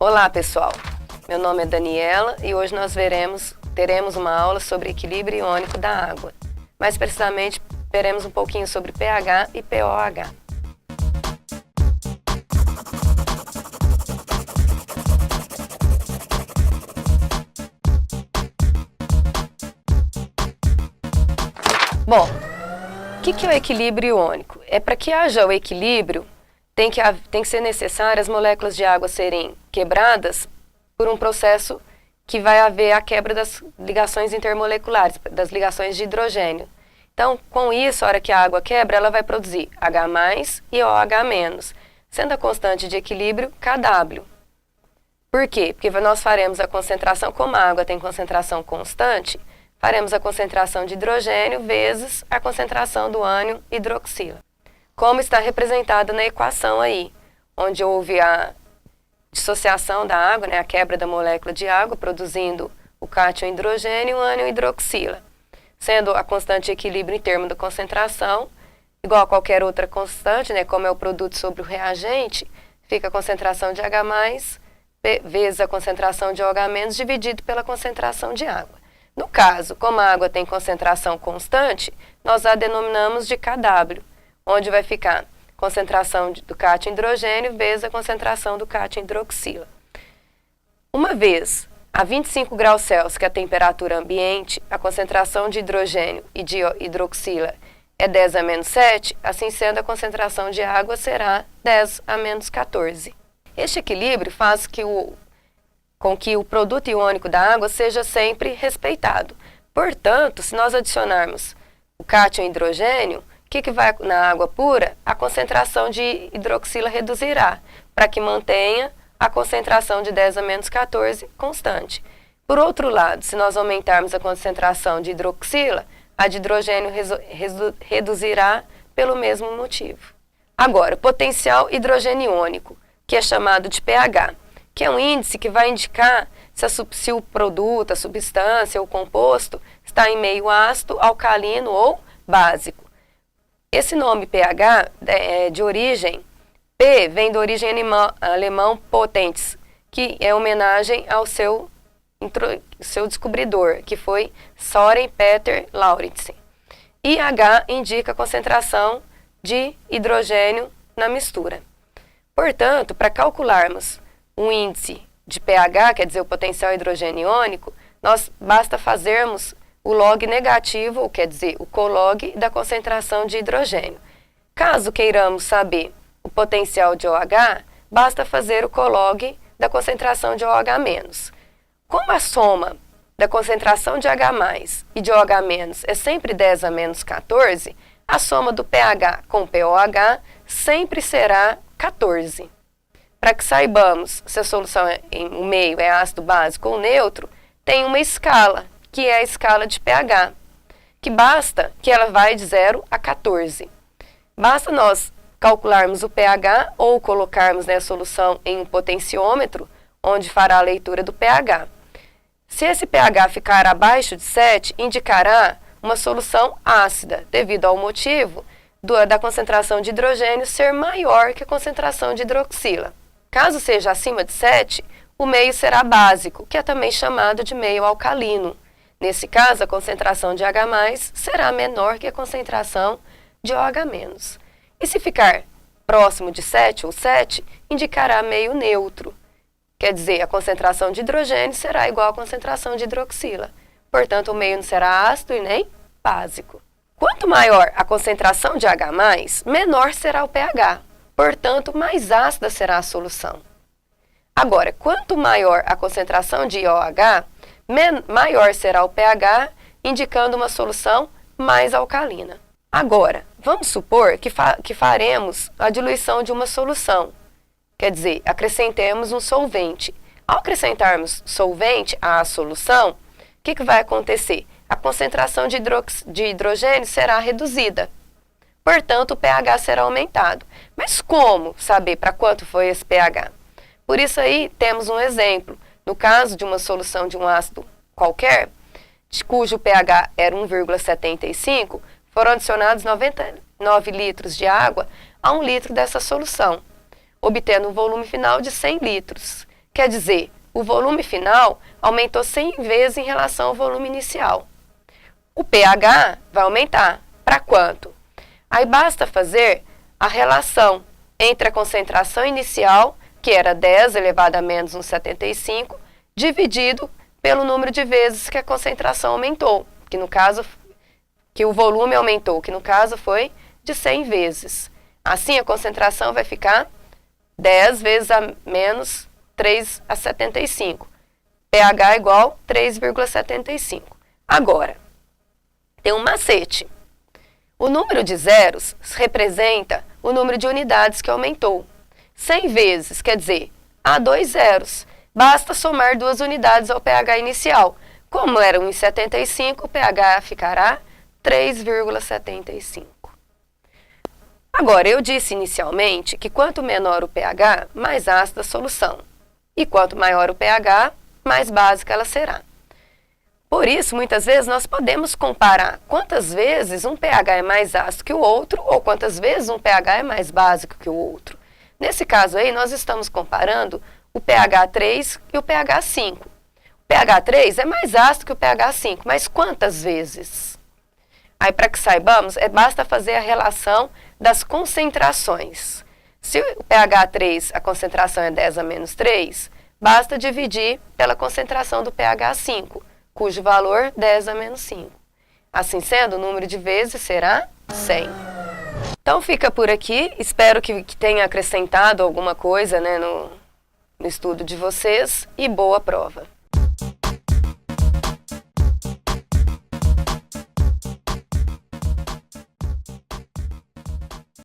Olá pessoal, meu nome é Daniela e hoje nós teremos uma aula sobre equilíbrio iônico da água. Mais precisamente, veremos um pouquinho sobre pH e pOH. Bom, o que é o equilíbrio iônico? É para que haja o equilíbrio, tem que ser necessário as moléculas de água serem quebradas por um processo que vai haver a quebra das ligações intermoleculares, das ligações de hidrogênio. Então, com isso, a hora que a água quebra, ela vai produzir H+ e OH-, sendo a constante de equilíbrio Kw. Por quê? Porque nós faremos a concentração, como a água tem concentração constante, faremos a concentração de hidrogênio vezes a concentração do ânion hidroxila. Como está representado na equação aí, onde houve a dissociação da água, a quebra da molécula de água, produzindo o cátion hidrogênio e o ânion hidroxila, sendo a constante de equilíbrio em termos da concentração, igual a qualquer outra constante, como é o produto sobre o reagente, fica a concentração de H+, vezes a concentração de OH- dividido pela concentração de água. No caso, como a água tem concentração constante, nós a denominamos de Kw, onde vai ficar concentração do cátion hidrogênio vezes a concentração do cátion hidroxila. Uma vez a 25 graus Celsius, que é a temperatura ambiente, a concentração de hidrogênio e de hidroxila é 10⁻⁷, assim sendo a concentração de água será 10⁻14. Este equilíbrio faz com que o produto iônico da água seja sempre respeitado. Portanto, se nós adicionarmos o cátion hidrogênio, o que vai na água pura? A concentração de hidroxila reduzirá, para que mantenha a concentração de 10⁻14 constante. Por outro lado, se nós aumentarmos a concentração de hidroxila, a de hidrogênio reduzirá pelo mesmo motivo. Agora, o potencial hidrogeniônico, que é chamado de pH, que é um índice que vai indicar se o produto, a substância ou composto está em meio ácido, alcalino ou básico. Esse nome pH é de origem, P vem da origem alemão potens, que é homenagem ao seu descobridor, que foi Søren Peter Lauridsen. E H indica a concentração de hidrogênio na mistura. Portanto, para calcularmos um índice de pH, quer dizer, o potencial hidrogeniônico, basta fazermos o log negativo, ou quer dizer, o colog da concentração de hidrogênio. Caso queiramos saber o potencial de OH, basta fazer o colog da concentração de OH-. Como a soma da concentração de H+ e de OH- é sempre 10⁻14, a soma do pH com pOH sempre será 14. Para que saibamos se a solução no meio é ácido, básico ou neutro, tem uma escala, que é a escala de pH, que basta que ela vai de 0 a 14. Basta nós calcularmos o pH ou colocarmos a solução em um potenciômetro, onde fará a leitura do pH. Se esse pH ficar abaixo de 7, indicará uma solução ácida, devido ao motivo da concentração de hidrogênio ser maior que a concentração de hidroxila. Caso seja acima de 7, o meio será básico, que é também chamado de meio alcalino. Nesse caso, a concentração de H+ será menor que a concentração de OH-. E se ficar próximo de 7 ou 7, indicará meio neutro. Quer dizer, a concentração de hidrogênio será igual à concentração de hidroxila. Portanto, o meio não será ácido e nem básico. Quanto maior a concentração de H+, menor será o pH. Portanto, mais ácida será a solução. Agora, quanto maior a concentração de OH, maior será o pH, indicando uma solução mais alcalina. Agora, vamos supor que faremos a diluição de uma solução. Quer dizer, acrescentemos um solvente. Ao acrescentarmos solvente à solução, o que vai acontecer? A concentração de hidrogênio será reduzida. Portanto, o pH será aumentado. Mas como saber para quanto foi esse pH? Por isso aí temos um exemplo. No caso de uma solução de um ácido qualquer, cujo pH era 1,75, foram adicionados 99 litros de água a 1 litro dessa solução, obtendo um volume final de 100 litros, quer dizer, o volume final aumentou 100 vezes em relação ao volume inicial. O pH vai aumentar. Para quanto? Aí basta fazer a relação entre a concentração inicial, que era 10 elevado a menos 1,75, dividido pelo número de vezes que a concentração aumentou, que no caso, que o volume aumentou, que no caso foi de 100 vezes. Assim, a concentração vai ficar 10 vezes a menos 3,75. pH igual 3,75. Agora, tem um macete. O número de zeros representa o número de unidades que aumentou. 100 vezes, quer dizer, há 2 zeros. Basta somar 2 unidades ao pH inicial. Como era 1,75, o pH ficará 3,75. Agora, eu disse inicialmente que quanto menor o pH, mais ácida a solução. E quanto maior o pH, mais básica ela será. Por isso, muitas vezes, nós podemos comparar quantas vezes um pH é mais ácido que o outro ou quantas vezes um pH é mais básico que o outro. Nesse caso aí, nós estamos comparando o pH 3 e o pH 5. O pH 3 é mais ácido que o pH 5, mas quantas vezes? Aí, para que saibamos, basta fazer a relação das concentrações. Se o pH 3, a concentração é 10 a menos 3, basta dividir pela concentração do pH 5, cujo valor 10 a menos 5. Assim sendo, o número de vezes será 100. Então fica por aqui, espero que tenha acrescentado alguma coisa, né, no estudo de vocês, e boa prova!